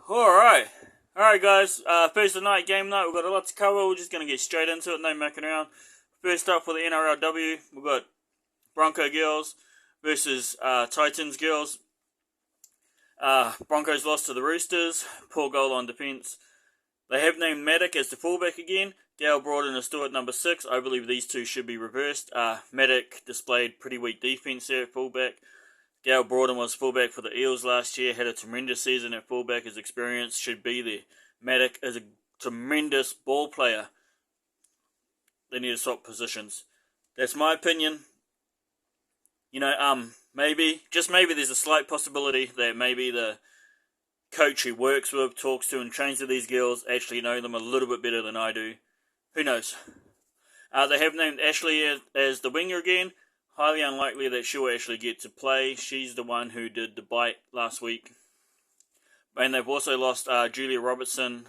Alright. Alright guys, Thursday night, game night, we've got a lot to cover, we're just going to get straight into it, no mucking around. First up for the NRLW, we've got Bronco Girls versus Titans Girls. Broncos lost to the Roosters, poor goal on defence. They have named Maddock as the fullback again. Dale Broaden is still at number 6. I believe these two should be reversed. Maddock displayed pretty weak defence there at fullback. Dale Broaden was fullback for the Eels last year, had a tremendous season at fullback. His experience should be there. Maddock is a tremendous ball player. They need to swap positions. That's my opinion. Maybe, just maybe, there's a slight possibility that maybe the coach he works with, talks to, and trains with these girls actually know them a little bit better than I do. Who knows? They have named Ashley as the winger again. Highly unlikely that she'll actually get to play. She's the one who did the bite last week. And they've also lost Julia Robertson,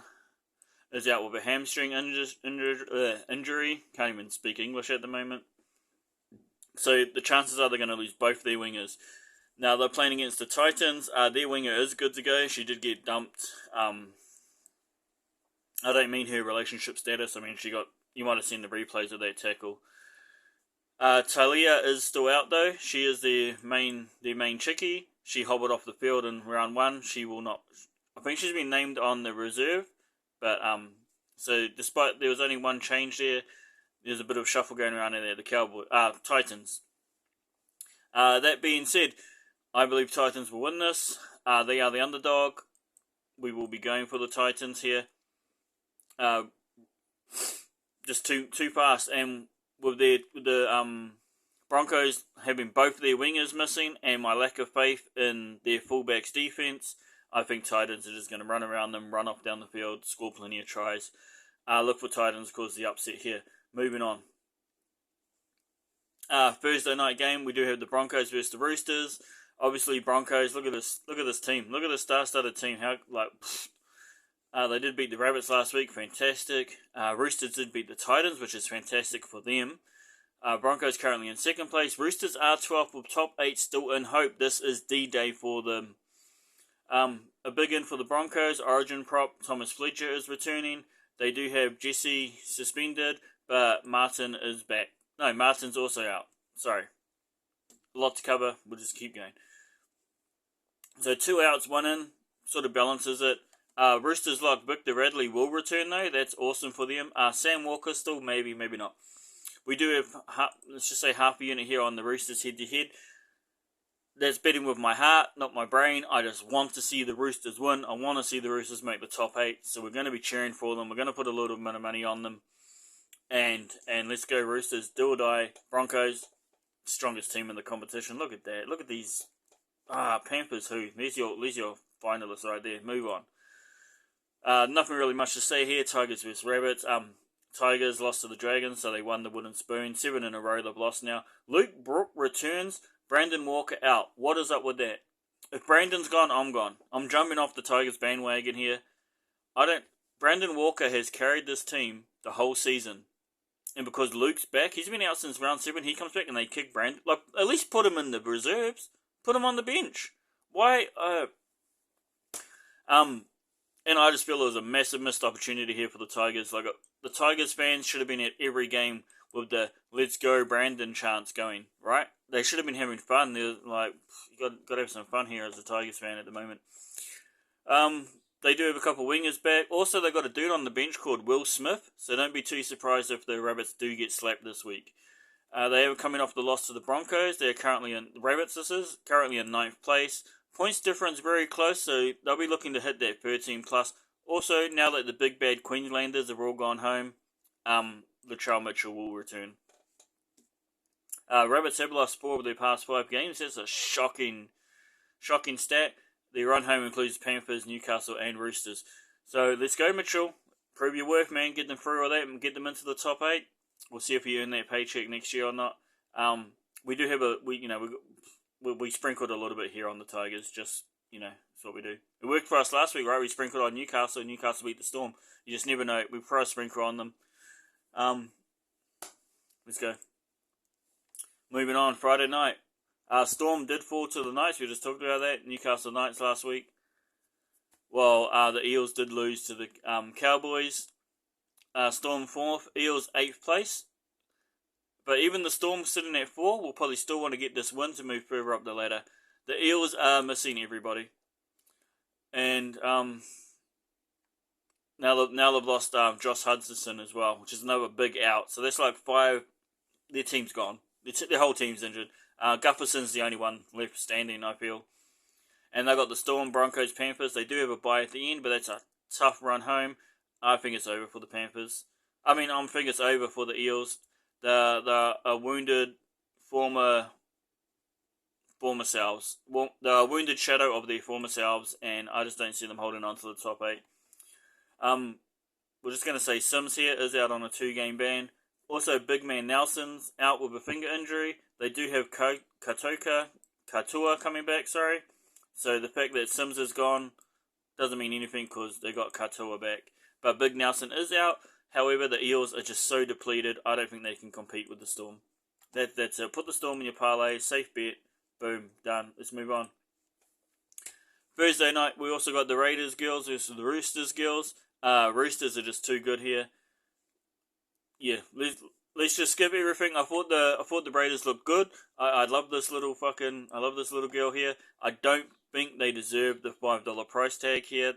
is out with a hamstring injury. Can't even speak English at the moment. So the chances are they're going to lose both their wingers. Now they're playing against the Titans. Their winger is good to go. She did get dumped. I don't mean her relationship status. I mean you might have seen the replays of that tackle. Talia is still out though. She is their main chickie. She hobbled off the field in round 1. She will not. I think she's been named on the reserve, but so despite there was only one change there, there's a bit of shuffle going around in there. The Titans. That being said, I believe Titans will win this. They are the underdog. We will be going for the Titans here. Just too fast, and with the Broncos having both their wingers missing and my lack of faith in their fullbacks defense, I think Titans are just going to run around them, run off down the field, score plenty of tries. Look for Titans cause the upset here. Moving on. Thursday night game, we do have the Broncos versus the Roosters. Obviously, Broncos. Look at this team. Look at the star-studded team. They did beat the Rabbits last week. Fantastic. Roosters did beat the Titans, which is fantastic for them. Broncos currently in second place. Roosters are 12th with top 8 still in hope. This is D-Day for them. A big in for the Broncos. Origin prop Thomas Fletcher is returning. They do have Jesse suspended, but Martin is back. No, Martin's also out. Sorry. A lot to cover. We'll just keep going. So 2 outs, 1 in. Sort of balances it. Roosters like Victor Radley will return though. That's awesome for them. Sam Walker still, maybe not. We do have, let's just say, half a unit here on the Roosters head-to-head. That's betting with my heart, not my brain. I just want to see the Roosters win. I want to see the Roosters make the top 8. So we're going to be cheering for them. We're going to put a little bit of money on them. And let's go Roosters. Do or die. Broncos, strongest team in the competition. Look at that. Look at these. Panthers who? There's your finalists right there. Move on. Nothing really much to say here. Tigers versus Rabbits. Tigers lost to the Dragons, so they won the wooden spoon. 7 in a row they've lost now. Luke Brook returns. Brandon Walker out. What is up with that? If Brandon's gone, I'm gone. I'm jumping off the Tigers bandwagon here. Brandon Walker has carried this team the whole season. And because Luke's back, he's been out since round 7. He comes back and they kick Brandon. At least put him in the reserves. Put him on the bench. Why? And I just feel it was a massive missed opportunity here for the Tigers. The Tigers fans should have been at every game with the "Let's go Brandon" chants going, right? They should have been having fun. They're like, you got to have some fun here as a Tigers fan at the moment. They do have a couple wingers back. Also, they got a dude on the bench called Will Smith, so don't be too surprised if the Rabbits do get slapped this week. They are coming off the loss to the Broncos. They're currently in the Rabbits. Currently in 9th place. Points difference very close, so they'll be looking to hit that 13 plus. Also, now that the big bad Queenslanders have all gone home, Latrell Mitchell will return. Rabbits have lost 4 of their past 5 games. That's a shocking stat. Their run home includes Panthers, Newcastle, and Roosters. So let's go, Mitchell. Prove your worth, man. Get them through all that and get them into the top 8. We'll see if you earn that paycheck next year or not. We do have we sprinkled a little bit here on the Tigers. Just that's what we do. It worked for us last week, right? We sprinkled on Newcastle. Newcastle beat the Storm. You just never know. We throw a sprinkle on them. Let's go. Moving on, Friday night. Storm did fall to the Knights. We just talked about that. Newcastle Knights last week. While the Eels did lose to the Cowboys. Storm 4th, Eels 8th place. But even the Storm sitting at 4 will probably still want to get this win to move further up the ladder. The Eels are missing everybody. And now they've lost Josh Hudson as well, which is another big out. So that's like 5. Their team's gone. Their whole team's injured. Gutterson's the only one left standing, I feel. And they've got the Storm, Broncos, Panthers. They do have a bye at the end, but that's a tough run home. I think it's over for the Panthers. I think it's over for the Eels. The wounded former selves. The wounded shadow of their former selves, and I just don't see them holding on to the top 8. We're just going to say Sims here is out on a 2-game ban. Also, big man Nelson's out with a finger injury. They do have Katua coming back, sorry. So the fact that Sims is gone doesn't mean anything because they got Katua back. But Big Nelson is out. However, the Eels are just so depleted, I don't think they can compete with the Storm. That's it. Put the Storm in your parlay. Safe bet. Boom. Done. Let's move on. Thursday night, we also got the Raiders girls versus the Roosters girls. Roosters are just too good here. Yeah, let's just skip everything. I thought the Raiders looked good. I love this little girl here. I don't think they deserve the $5 price tag here.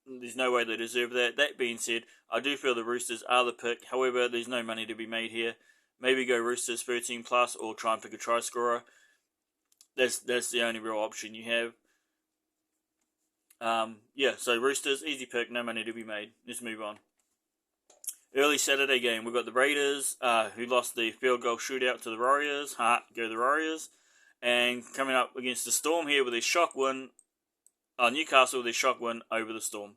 There's no way they deserve that. That being said, I do feel the Roosters are the pick. However, there's no money to be made here. Maybe go Roosters 13 plus or try and pick a try scorer. That's the only real option you have. So Roosters, easy pick, no money to be made. Let's move on. Early Saturday game, we've got the Raiders, who lost the field goal shootout to the Warriors. Go the Warriors. And coming up against the Storm here with a shock win. Newcastle with a shock win over the Storm.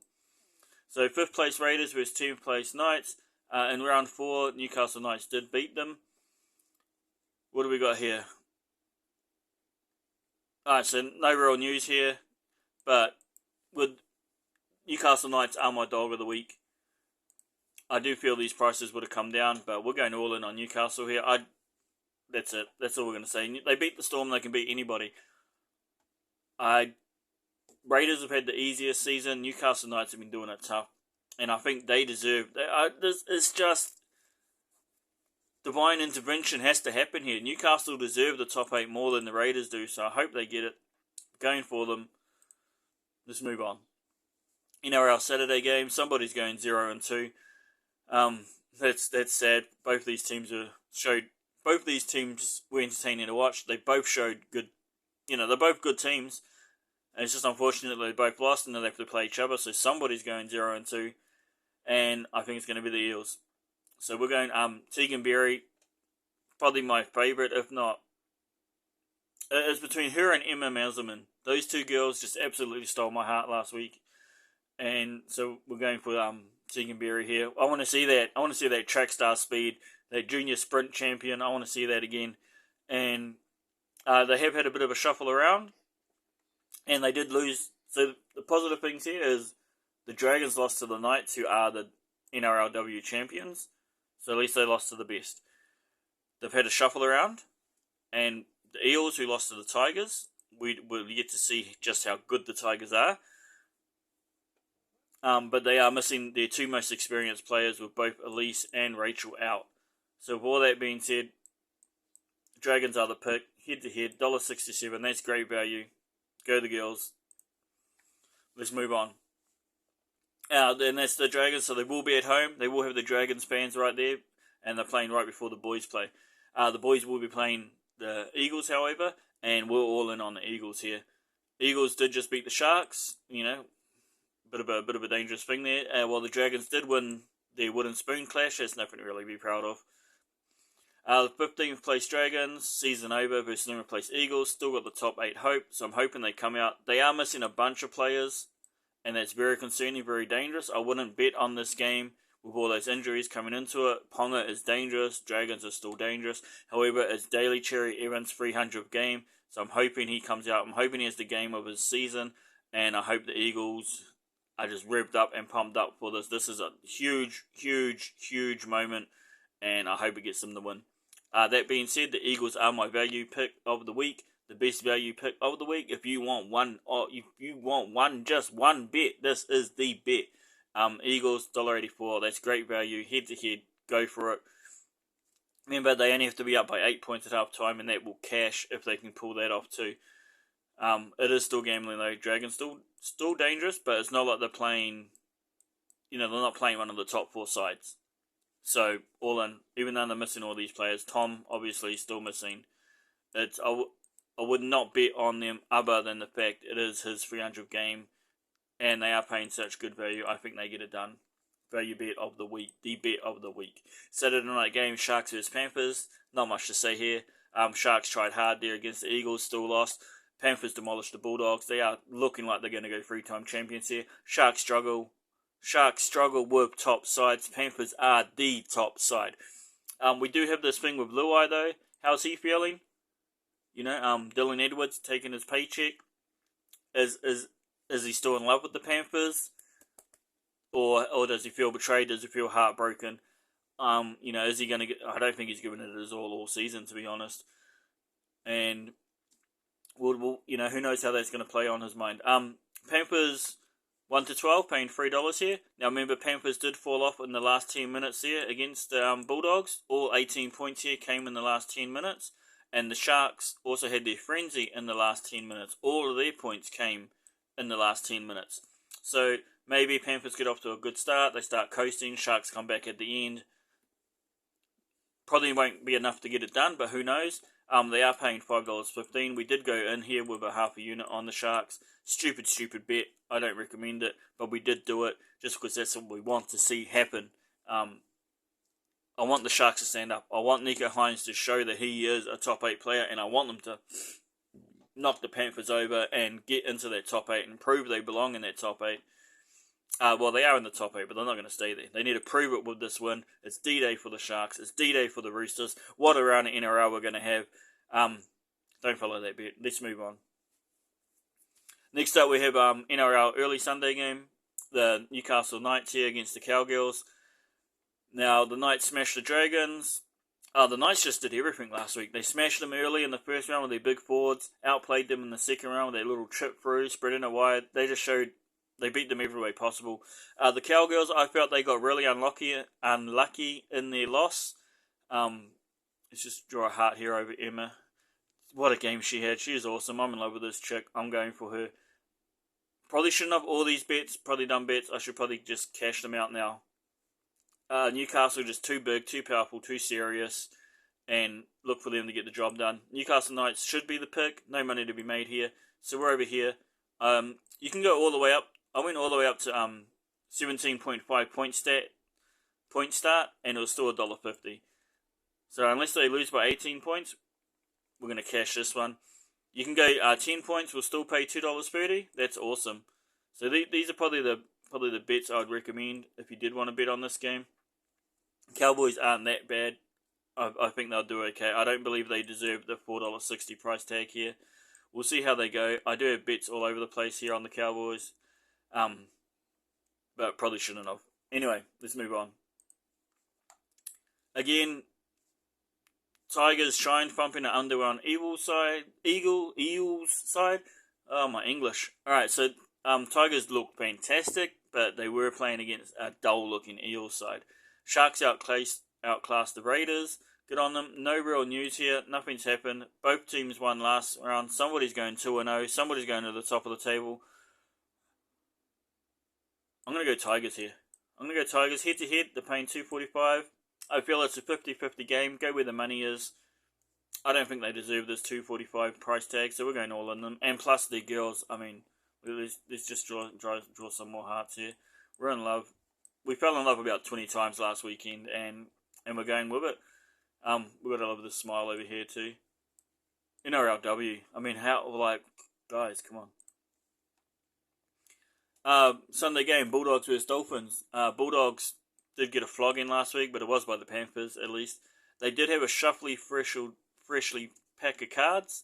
So 5th place Raiders versus 2nd place Knights. In round 4, Newcastle Knights did beat them. What do we got here? Alright, so no real news here. But with Newcastle Knights are my dog of the week. I do feel these prices would have come down, but we're going all in on Newcastle here. That's it. That's all we're going to say. They beat the Storm, they can beat anybody. Raiders have had the easiest season. Newcastle Knights have been doing it tough. And I think they deserve... It's just... divine intervention has to happen here. Newcastle deserve the top 8 more than the Raiders do, so I hope they get it. Going for them. Let's move on. NRL Saturday game. Somebody's going 0-2. That's sad. Both these teams were entertaining to watch. They both showed good... they're both good teams. And it's just unfortunate they both lost and they have to play each other. So somebody's going 0-2. And I think it's going to be the Eels. So we're going Tegan Berry. Probably my favourite, if not. It's between her and Emma Mauserman. Those two girls just absolutely stole my heart last week. And so we're going for Tegan Berry here. I want to see that. I want to see that track star speed. That junior sprint champion. I want to see that again. And they have had a bit of a shuffle around. And they did lose. So the positive things here is the Dragons lost to the Knights, who are the NRLW champions. So at least they lost to the best. They've had a shuffle around. And the Eels, who lost to the Tigers, we will get to see just how good the Tigers are. But they are missing their 2 most experienced players, with both Elise and Rachel out. So with all that being said, Dragons are the pick. Head to head, $1.67. That's great value. Go the girls. Let's move on. Then that's the Dragons, so they will be at home. They will have the Dragons fans right there, and they're playing right before the boys play. The boys will be playing the Eagles, however, and we're all in on the Eagles here. Eagles did just beat the Sharks, bit of a dangerous thing there. While the Dragons did win their wooden spoon clash, that's nothing to really be proud of. The 15th place Dragons, season over versus 11th place Eagles, still got the top 8 hope, so I'm hoping they come out. They are missing a bunch of players, and that's very concerning, very dangerous. I wouldn't bet on this game with all those injuries coming into it. Ponga is dangerous, Dragons are still dangerous. However, it's Daly Cherry Evans' 300th game, so I'm hoping he comes out. I'm hoping he has the game of his season, and I hope the Eagles are just revved up and pumped up for this. This is a huge, huge, huge moment, and I hope it gets them the win. That being said, the Eagles are my value pick of the week. the best value pick of the week. If you want just one bet, this is the bet. Eagles $1.84. That's great value. Head to head, go for it. Remember, they only have to be up by 8 points at half time, and that will cash if they can pull that off too. It is still gambling though. Dragons still dangerous, but it's not like they're playing. They're not playing one of the top 4 sides. So all in, even though they're missing all these players, Tom obviously still missing. I would not bet on them other than the fact it is his 300th game, and they are paying such good value. I think they get it done. Value bet of the week, the bet of the week. Saturday night game, Sharks vs Panthers. Not much to say here. Sharks tried hard there against the Eagles, still lost. Panthers demolished the Bulldogs. They are looking like they're going to go 3-time champions here. Sharks struggle with top sides. Panthers are the top side. We do have this thing with Luai though. How's he feeling? Dylan Edwards taking his paycheck. Is he still in love with the Panthers? Or does he feel betrayed? Does he feel heartbroken? Is he going to get... I don't think he's given it his all season, to be honest. And, who knows how that's going to play on his mind. Panthers 1-12, paying $3 here. Now, remember, Panthers did fall off in the last 10 minutes here against Bulldogs. All 18 points here came in the last 10 minutes. And the Sharks also had their frenzy in the last 10 minutes. All of their points came in the last 10 minutes. So... maybe Panthers get off to a good start. They start coasting. Sharks come back at the end. Probably won't be enough to get it done, but who knows? They are paying $5.15. We did go in here with a half a unit on the Sharks. Stupid bet. I don't recommend it, but we did do it just because that's what we want to see happen. I want the Sharks to stand up. I want Nico Hines to show that he is a top 8 player, and I want them to knock the Panthers over and get into that top 8 and prove they belong in that top 8. Well, they are in the top 8, but they're not going to stay there. They need to prove it with this win. It's D-Day for the Sharks. It's D-Day for the Roosters. What a round of NRL we're going to have. Don't follow that bet. Let's move on. Next up, we have NRL early Sunday game. The Newcastle Knights here against the Cowgirls. Now, the Knights smashed the Dragons. The Knights just did everything last week. They smashed them early in the first round with their big forwards. Outplayed them in the second round with their little chip through, spreading it wide. They just showed... they beat them every way possible. The Cowgirls, I felt they got really unlucky in their loss. Let's just draw a heart here over Emma. What a game she had. She is awesome. I'm in love with this chick. I'm going for her. Probably shouldn't have all these bets. Probably done bets. I should probably just cash them out now. Newcastle just too big, too powerful, too serious. And look for them to get the job done. Newcastle Knights should be the pick. No money to be made here. So we're over here. You can go all the way up. I went all the way up to 17.5 point start, and it was still $1.50. So unless they lose by 18 points, we're going to cash this one. You can go 10 points, we'll still pay $2.30. That's awesome. So these are probably the bets I would recommend if you did want to bet on this game. Cowboys aren't that bad. I think they'll do okay. I don't believe they deserve the $4.60 price tag here. We'll see how they go. I do have bets all over the place here on the Cowboys. But probably shouldn't have. Anyway, let's move on. Again, Tigers trying thumping it under on Eels side. Oh, my English. Alright, so Tigers look fantastic, but they were playing against a dull-looking Eels side. Sharks outclassed the Raiders. Good on them. No real news here. Nothing's happened. Both teams won last round. Somebody's going 2-0. Somebody's going to the top of the table. I'm going to go Tigers here. I'm going to go Tigers head-to-head. They're paying $2.45. I feel it's a 50-50 game. Go where the money is. I don't think they deserve this $2.45 price tag, so we're going all in them. And plus the girls, I mean, let's just draw some more hearts here. We're in love. We fell in love about 20 times last weekend, and we're going with it. We've got to love this smile over here too. NRLW. I mean, guys, come on. Sunday game, Bulldogs vs Dolphins. Bulldogs did get a flogging last week, but it was by the Panthers, at least. They did have a freshly pack of cards.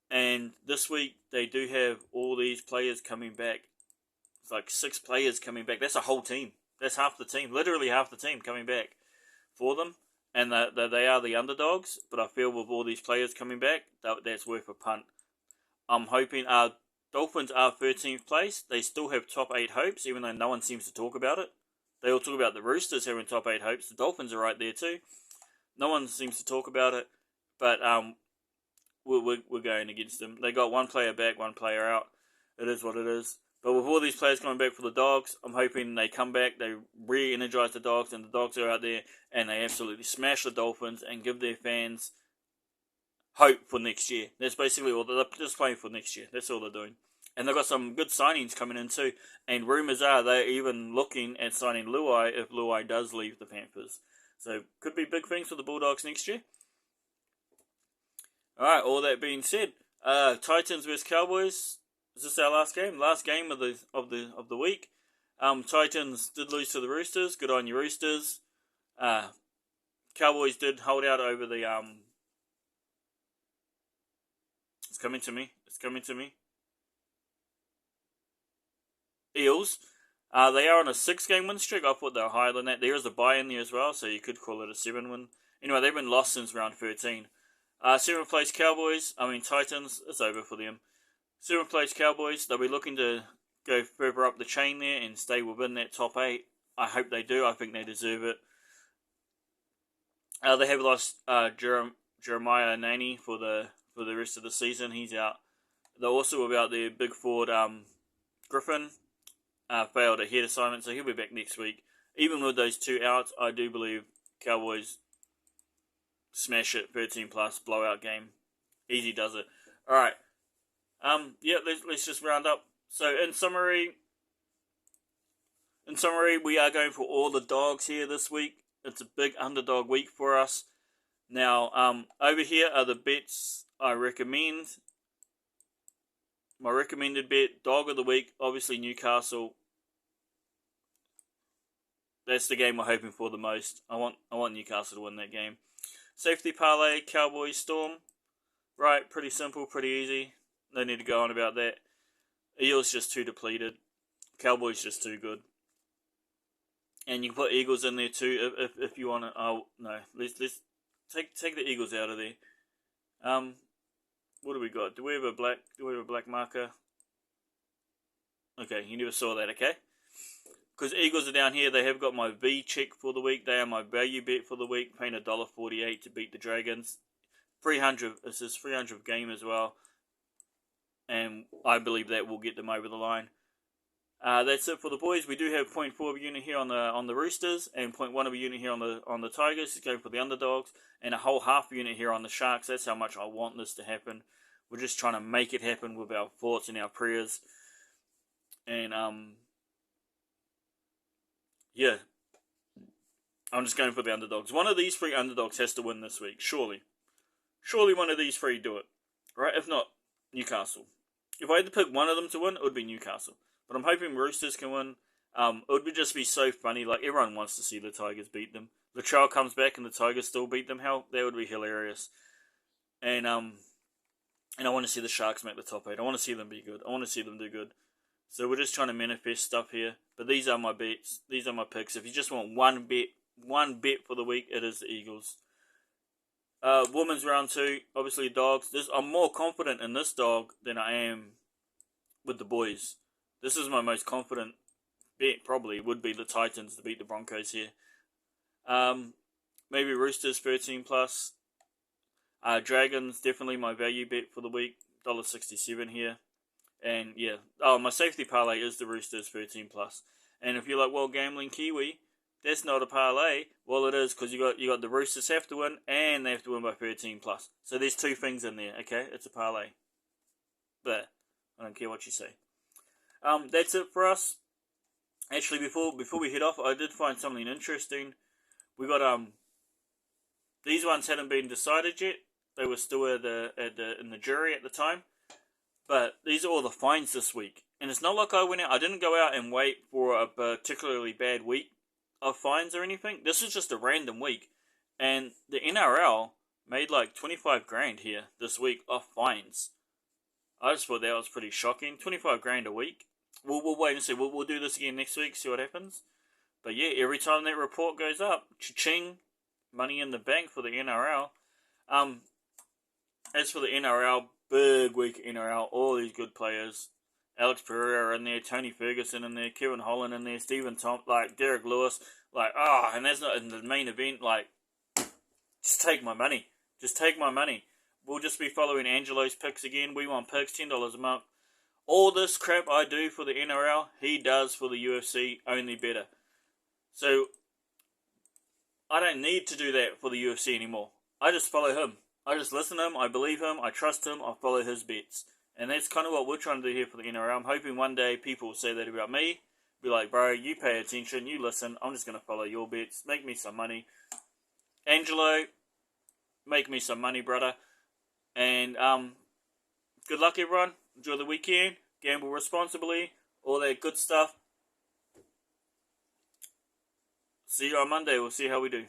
And this week, they do have all these players coming back. It's like 6 players coming back. That's a whole team. That's half the team. Literally half the team coming back for them. and they are the underdogs. But I feel with all these players coming back, that's worth a punt. I'm hoping. Dolphins are 13th place. They still have top 8 hopes, even though no one seems to talk about it. They all talk about the Roosters having top 8 hopes. The Dolphins are right there too. No one seems to talk about it, but we're going against them. They got one player back, one player out. It is what it is. But with all these players coming back for the Dogs, I'm hoping they come back, they re-energize the Dogs, and the Dogs are out there, and they absolutely smash the Dolphins and give their fans hope for next year. That's basically all. They're just playing for next year. That's all they're doing. And they've got some good signings coming in too. And rumours are they're even looking at signing Luai if Luai does leave the Panthers. So could be big things for the Bulldogs next year. Alright, all that being said, Titans vs Cowboys. Is this our last game? Last game of the week. Titans did lose to the Roosters. Good on you, Roosters. Cowboys did hold out over the It's coming to me. Eels. They are on a 6-game win streak. I thought they were higher than that. There is a bye in there as well, so you could call it a 7-win. Anyway, they've been lost since round 13. 7th place Titans. It's over for them. 7th place Cowboys. They'll be looking to go further up the chain there and stay within that top 8. I hope they do. I think they deserve it. They have lost Jeremiah Naney for the rest of the season. He's out. They're also about their big forward Griffin. Failed a head assignment, so he'll be back next week. Even with those 2 outs, I do believe Cowboys smash it, 13 plus, blowout game. Easy does it. Alright. Let's just round up. So in summary, we are going for all the dogs here this week. It's a big underdog week for us. Now, over here are the bets I recommend. My recommended bet, dog of the week, obviously Newcastle. That's the game we're hoping for the most. I want Newcastle to win that game. Safety parlay, Cowboys Storm. Right, pretty simple, pretty easy. No need to go on about that. Eels just too depleted. Cowboys just too good. And you can put Eagles in there too if you want to. Oh no, let's take the Eagles out of there. What do we got? Do we have a black marker? Okay, you never saw that, okay? Because Eagles are down here, they have got my V check for the week. They are my value bet for the week, paying $1.48 to beat the Dragons. 300, this is 300th game as well. And I believe that will get them over the line. That's it for the boys. We do have 0.4 of a unit here on the Roosters, and 0.1 of a unit here on the Tigers. It's going for the underdogs, and a whole half unit here on the Sharks. That's how much I want this to happen. We're just trying to make it happen with our thoughts and our prayers. And yeah, I'm just going for the underdogs. One of these 3 underdogs has to win this week, surely. Surely one of these 3 do it, right? If not, Newcastle. If I had to pick one of them to win, it would be Newcastle. But I'm hoping Roosters can win. It would just be so funny. Like, everyone wants to see the Tigers beat them. Latrell comes back and the Tigers still beat them. Hell, that would be hilarious. And I want to see the Sharks make the top 8. I want to see them be good. I want to see them do good. So we're just trying to manifest stuff here. But these are my bets. These are my picks. If you just want one bet for the week, it is the Eagles. Women's round 2, obviously dogs. I'm more confident in this dog than I am with the boys. This is my most confident bet, probably, would be the Titans to beat the Broncos here. Maybe Roosters 13 plus. Dragons, definitely my value bet for the week. $1.67 here. And yeah, my safety parlay is the Roosters 13 plus. And if you're like, well, gambling Kiwi, that's not a parlay. Well, it is, because you got the Roosters have to win, and they have to win by 13 plus. So there's 2 things in there, okay? It's a parlay. There. I don't care what you say. That's it for us. Actually, before we head off, I did find something interesting. We got these ones hadn't been decided yet. They were still in the jury at the time. But these are all the fines this week. And it's not like I didn't go out and wait for a particularly bad week of fines or anything. This is just a random week. And the NRL made like 25 grand here this week of fines. I just thought that was pretty shocking. 25 grand a week. We'll wait and see. We'll do this again next week, see what happens. But yeah, every time that report goes up, cha-ching, Money in the Bank for the NRL. As for the NRL, big week NRL, all these good players. Alex Pereira in there, Tony Ferguson in there, Kevin Holland in there, Stephen Derek Lewis, and that's not in the main event, just take my money. Just take my money. We'll just be following Angelo's picks again. We want picks, $10 a month. All this crap I do for the NRL, he does for the UFC, only better. So, I don't need to do that for the UFC anymore. I just follow him. I just listen to him, I believe him, I trust him, I follow his bets. And that's kind of what we're trying to do here for the NRL. I'm hoping one day people will say that about me. Be like, bro, you pay attention, you listen, I'm just going to follow your bets, make me some money. Angelo, make me some money, brother. And good luck, everyone. Enjoy the weekend. Gamble responsibly. All that good stuff. See you on Monday. We'll see how we do.